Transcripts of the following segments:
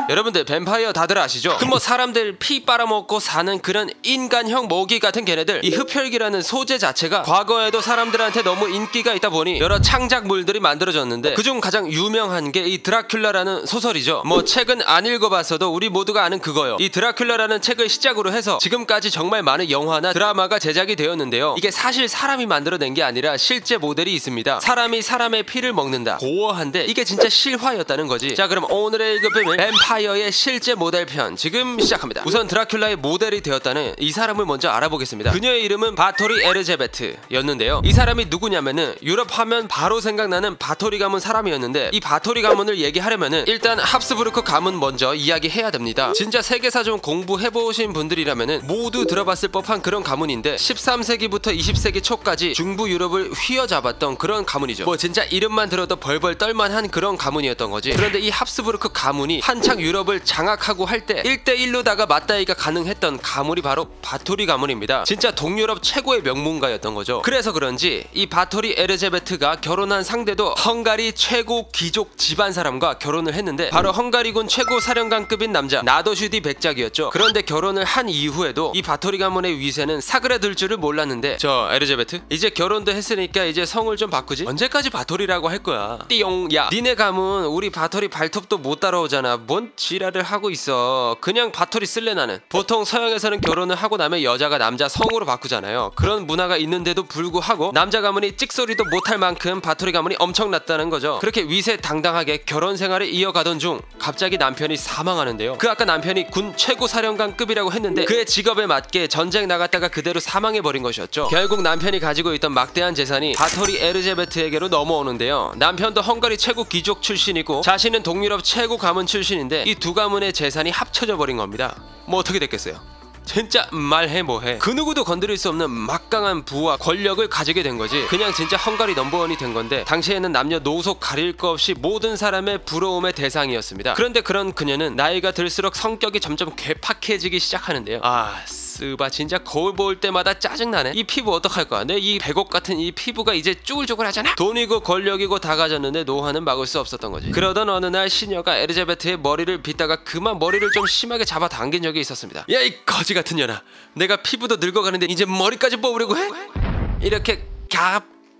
여러분들 뱀파이어 다들 아시죠? 그 뭐 사람들 피 빨아먹고 사는 그런 인간형 모기 같은 걔네들, 이 흡혈귀라는 소재 자체가 과거에도 사람들한테 너무 인기가 있다 보니 여러 창작물들이 만들어졌는데 그중 가장 유명한 게 이 드라큘라라는 소설이죠. 뭐 책은 안 읽어봤어도 우리 모두가 아는 그거요. 이 드라큘라라는 책을 시작으로 해서 지금까지 정말 많은 영화나 드라마가 제작이 되었는데요. 이게 사실 사람이 만들어낸 게 아니라 실제 모델이 있습니다. 사람이 사람의 피를 먹는다. 고어한데 이게 진짜 실화였다는 거지. 자, 그럼 오늘의 1급 비밀 뱀파이어의 실제 모델편 지금 시작합니다. 우선 드라큘라의 모델이 되었다는 이 사람을 먼저 알아보겠습니다. 그녀의 이름은 바토리 에르제베트였는데요. 이 사람이 누구냐면은 유럽 하면 바로 생각나는 바토리 가문 사람이었는데, 이 바토리 가문을 얘기하려면은 일단 합스부르크 가문 먼저 이야기해야 됩니다. 진짜 세계사 좀 공부해보신 분들이라면은 모두 들어봤을 법한 그런 가문인데 13세기부터 20세기 초까지 중부 유럽을 휘어잡았던 그런 가문이죠. 뭐 진짜 이름만 들어도 벌벌 떨만한 그런 가문이었던 거지. 그런데 이 합스부르크 가문이 한창 유럽을 장악하고 할 때 1대1로다가 맞다이가 가능했던 가문이 바로 바토리 가문입니다. 진짜 동유럽 최고의 명문가였던 거죠. 그래서 그런지 이 바토리 에르제베트가 결혼한 상대도 헝가리 최고 귀족 집안 사람과 결혼을 했는데 바로 헝가리군 최고 사령관급인 남자 나도슈디 백작이었죠. 그런데 결혼을 한 이후에도 이 바토리 가문의 위세는 사그라들 줄을 몰랐는데, 저 에르제베트 이제 결혼도 했으니까 이제 성을 좀 바꾸지? 언제까지 바토리라고 할 거야? 띠용. 야, 니네 가문 우리 바토리 발톱도 못 따라오잖아. 뭔 지랄을 하고 있어. 그냥 바토리 쓸래. 나는 보통 서양에서는 결혼을 하고 나면 여자가 남자 성으로 바꾸잖아요. 그런 문화가 있는데도 불구하고 남자 가문이 찍소리도 못할 만큼 바토리 가문이 엄청났다는 거죠. 그렇게 위세당당하게 결혼 생활을 이어가던 중 갑자기 남편이 사망하는데요. 그 아까 남편이 군 최고 사령관급이라고 했는데 그의 직업에 맞게 전쟁 나갔다가 그대로 사망해버린 것이었죠. 결국 남편이 가지고 있던 막대한 재산이 바토리 에르제베트에게로 넘어오는데요. 남편도 헝가리 최고 귀족 출신이고 자신은 동유럽 최고 가문 출신인데 이 두 가문의 재산이 합쳐져 버린 겁니다. 뭐 어떻게 됐겠어요? 진짜 말해 뭐해. 그 누구도 건드릴 수 없는 막강한 부와 권력을 가지게 된 거지. 그냥 진짜 헝가리 넘버원이 된 건데 당시에는 남녀노소 가릴 거 없이 모든 사람의 부러움의 대상이었습니다. 그런데 그런 그녀는 나이가 들수록 성격이 점점 괴팍해지기 시작하는데요. 스바 진짜 거울 볼 때마다 짜증나네. 이 피부 어떡할 거야. 내 이 백옥 같은 이 피부가 이제 쭈글쭈글하잖아. 돈이고 권력이고 다 가졌는데 노화는 막을 수 없었던 거지. 그러던 어느 날 시녀가 에르제베트의 머리를 빗다가 그만 머리를 좀 심하게 잡아당긴 적이 있었습니다. 야, 이 거지 같은 년아, 내가 피부도 늙어가는데 이제 머리까지 뽑으려고 해? 이렇게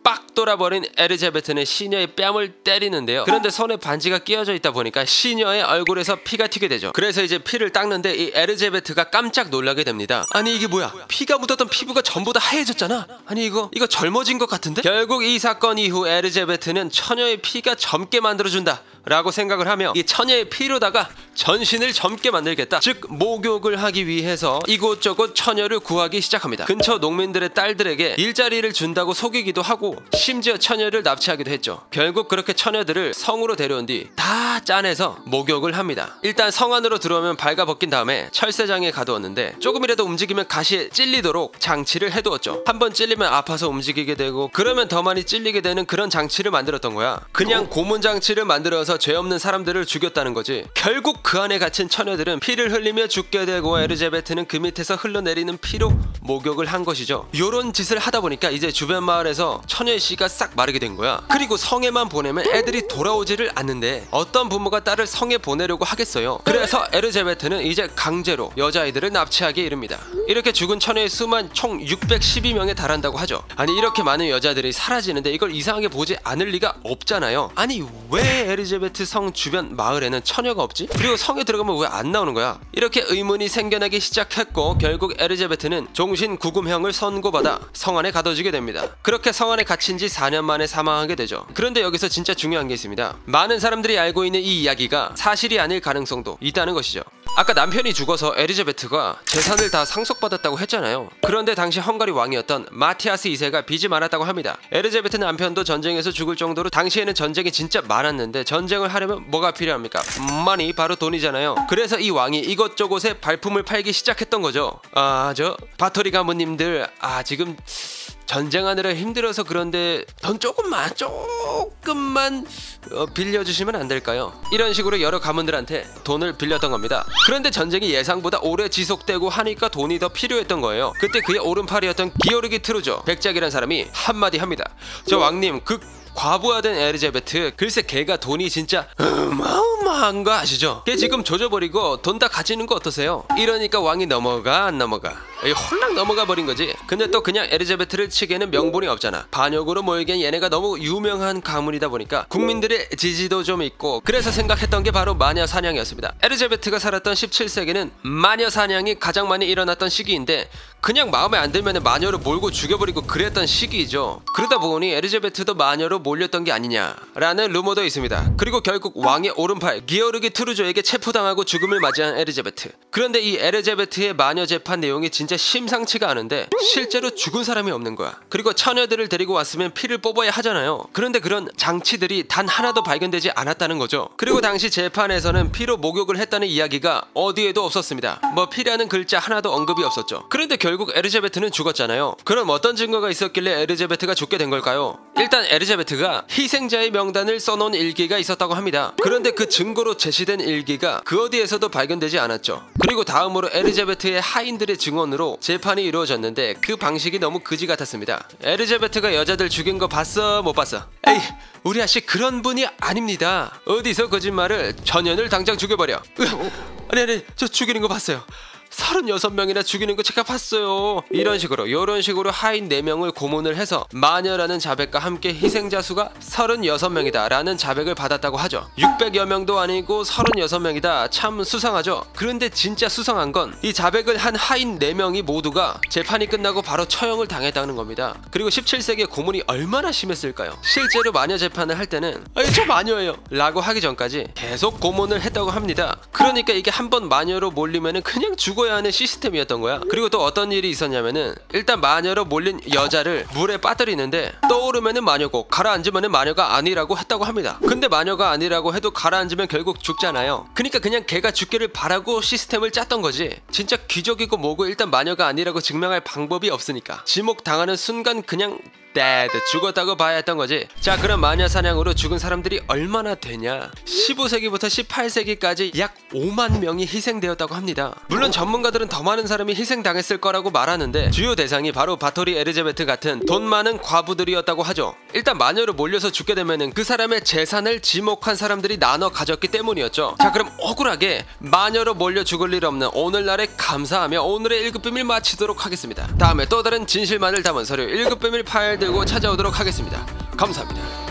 빡 돌아버린 에르제베트는 시녀의 뺨을 때리는데요. 그런데 손에 반지가 끼어져 있다 보니까 시녀의 얼굴에서 피가 튀게 되죠. 그래서 이제 피를 닦는데 이 에르제베트가 깜짝 놀라게 됩니다. 아니 이게 뭐야? 피가 묻었던 피부가 전부 다 하얘졌잖아. 아니 이거 젊어진 것 같은데? 결국 이 사건 이후 에르제베트는 처녀의 피가 젊게 만들어준다 라고 생각을 하며 이 처녀의 피로다가 전신을 젊게 만들겠다, 즉 목욕을 하기 위해서 이곳저곳 처녀를 구하기 시작합니다. 근처 농민들의 딸들에게 일자리를 준다고 속이기도 하고 심지어 처녀를 납치하기도 했죠. 결국 그렇게 처녀들을 성으로 데려온 뒤 다 짜내서 목욕을 합니다. 일단 성 안으로 들어오면 발가벗긴 다음에 철새장에 가두었는데 조금이라도 움직이면 가시에 찔리도록 장치를 해두었죠. 한번 찔리면 아파서 움직이게 되고 그러면 더 많이 찔리게 되는 그런 장치를 만들었던 거야. 그냥 고문 장치를 만들어서 죄 없는 사람들을 죽였다는 거지. 결국 그 안에 갇힌 처녀들은 피를 흘리며 죽게 되고 에르제베트는 그 밑에서 흘러내리는 피로 목욕을 한 것이죠. 요런 짓을 하다 보니까 이제 주변 마을에서 처녀의 씨가 싹 마르게 된 거야. 그리고 성에만 보내면 애들이 돌아오지를 않는데 어떤 부모가 딸을 성에 보내려고 하겠어요. 그래서 에르제베트는 이제 강제로 여자아이들을 납치하게 이릅니다. 이렇게 죽은 처녀의 수만 총 612명에 달한다고 하죠. 아니 이렇게 많은 여자들이 사라지는데 이걸 이상하게 보지 않을 리가 없잖아요. 아니 왜 에르제베트 성 주변 마을에는 처녀가 없지? 그리고 성에 들어가면 왜 안 나오는 거야? 이렇게 의문이 생겨나기 시작했고 결국 에르제베트는 종신구금형을 선고받아 성 안에 가둬지게 됩니다. 그렇게 성 안에 갇힌 지 4년 만에 사망하게 되죠. 그런데 여기서 진짜 중요한 게 있습니다. 많은 사람들이 알고 있는 이 이야기가 사실이 아닐 가능성도 있다는 것이죠. 아까 남편이 죽어서 에르제베트가 재산을 다 상속받았다고 했잖아요. 그런데 당시 헝가리 왕이었던 마티아스 2세가 빚이 많았다고 합니다. 에르제베트 남편도 전쟁에서 죽을 정도로 당시에는 전쟁이 진짜 많았는데 전쟁을 하려면 뭐가 필요합니까? 많이, 바로 돈이잖아요. 그래서 이 왕이 이것저것에 발품을 팔기 시작했던 거죠. 저 바토리 가문님들 지금 전쟁하느라 힘들어서 그런데 돈 조금만 빌려주시면 안 될까요? 이런 식으로 여러 가문들한테 돈을 빌렸던 겁니다. 그런데 전쟁이 예상보다 오래 지속되고 하니까 돈이 더 필요했던 거예요. 그때 그의 오른팔이었던 기오르기 트루조 백작이라는 사람이 한마디 합니다. 저 왕님, 그 과부하된 에리자베트, 글쎄 걔가 돈이 진짜 어마어마한 거 아시죠? 걔 지금 조져버리고 돈 다 가지는 거 어떠세요? 이러니까 왕이 넘어가 안 넘어가? 홀랑 넘어가 버린 거지. 근데 또 그냥 에리자베트를 치기에는 명분이 없잖아. 반역으로 모이기엔 얘네가 너무 유명한 가문이다 보니까 국민들의 지지도 좀 있고, 그래서 생각했던 게 바로 마녀 사냥이었습니다. 에리자베트가 살았던 17세기는 마녀 사냥이 가장 많이 일어났던 시기인데, 그냥 마음에 안 들면 마녀로 몰고 죽여버리고 그랬던 시기이죠. 그러다 보니 에리자베트도 마녀로 몰렸던 게 아니냐라는 루머도 있습니다. 그리고 결국 왕의 오른팔 기어르기 투르조에게 체포당하고 죽음을 맞이한 에리자베트. 그런데 이 에리자베트의 마녀 재판 내용이 진짜 심상치가 않은데 실제로 죽은 사람이 없는 거야. 그리고 처녀들을 데리고 왔으면 피를 뽑아야 하잖아요. 그런데 그런 장치들이 단 하나도 발견되지 않았다는 거죠. 그리고 당시 재판에서는 피로 목욕을 했다는 이야기가 어디에도 없었습니다. 뭐 피라는 글자 하나도 언급이 없었죠. 그런데 결국 에리자베트는 죽었잖아요. 그럼 어떤 증거가 있었길래 에리자베트가 죽게 된 걸까요? 일단 에리자베트가 희생자의 명단을 써놓은 일기가 있었다고 합니다. 그런데 그 증거로 제시된 일기가 그 어디에서도 발견되지 않았죠. 그리고 다음으로 에리자베트의 하인들의 증언으로 재판이 이루어졌는데 그 방식이 너무 그지 같았습니다. 에리자베트가 여자들 죽인 거 봤어? 못 봤어? 에이, 우리 아씨 그런 분이 아닙니다. 어디서 거짓말을. 전현을 당장 죽여버려. 아니 저 죽이는 거 봤어요. 36명이나 죽이는 거 제가 봤어요. 이런 식으로 하인 4명을 고문을 해서 마녀라는 자백과 함께 희생자 수가 36명이다 라는 자백을 받았다고 하죠. 600여 명도 아니고 36명이다. 참 수상하죠. 그런데 진짜 수상한 건 이 자백을 한 하인 4명이 모두가 재판이 끝나고 바로 처형을 당했다는 겁니다. 그리고 17세기의 고문이 얼마나 심했을까요? 실제로 마녀 재판을 할 때는 저 마녀예요 라고 하기 전까지 계속 고문을 했다고 합니다. 그러니까 이게 한번 마녀로 몰리면은 그냥 죽어야 하는 시스템이었던 거야. 그리고 또 어떤 일이 있었냐면은, 일단 마녀로 몰린 여자를 물에 빠뜨리는데 떠오르면은 마녀고 가라앉으면은 마녀가 아니라고 했다고 합니다. 근데 마녀가 아니라고 해도 가라앉으면 결국 죽잖아요. 그러니까 그냥 걔가 죽기를 바라고 시스템을 짰던 거지. 진짜 귀족이고 뭐고 일단 마녀가 아니라고 증명할 방법이 없으니까 지목 당하는 순간 그냥 죽었다고 봐야 했던 거지. 자, 그럼 마녀 사냥으로 죽은 사람들이 얼마나 되냐? 15세기부터 18세기까지 약 5만 명이 희생되었다고 합니다. 물론 전문가들은 더 많은 사람이 희생당했을 거라고 말하는데 주요 대상이 바로 바토리 에리자베트 같은 돈 많은 과부들이었다고 하죠. 일단 마녀로 몰려서 죽게 되면은 그 사람의 재산을 지목한 사람들이 나눠 가졌기 때문이었죠. 자, 그럼 억울하게 마녀로 몰려 죽을 일 없는 오늘날에 감사하며 오늘의 1급 비밀 마치도록 하겠습니다. 다음에 또 다른 진실만을 담은 서류 1급 비밀 파일 들고 찾아오도록 하겠습니다. 감사합니다.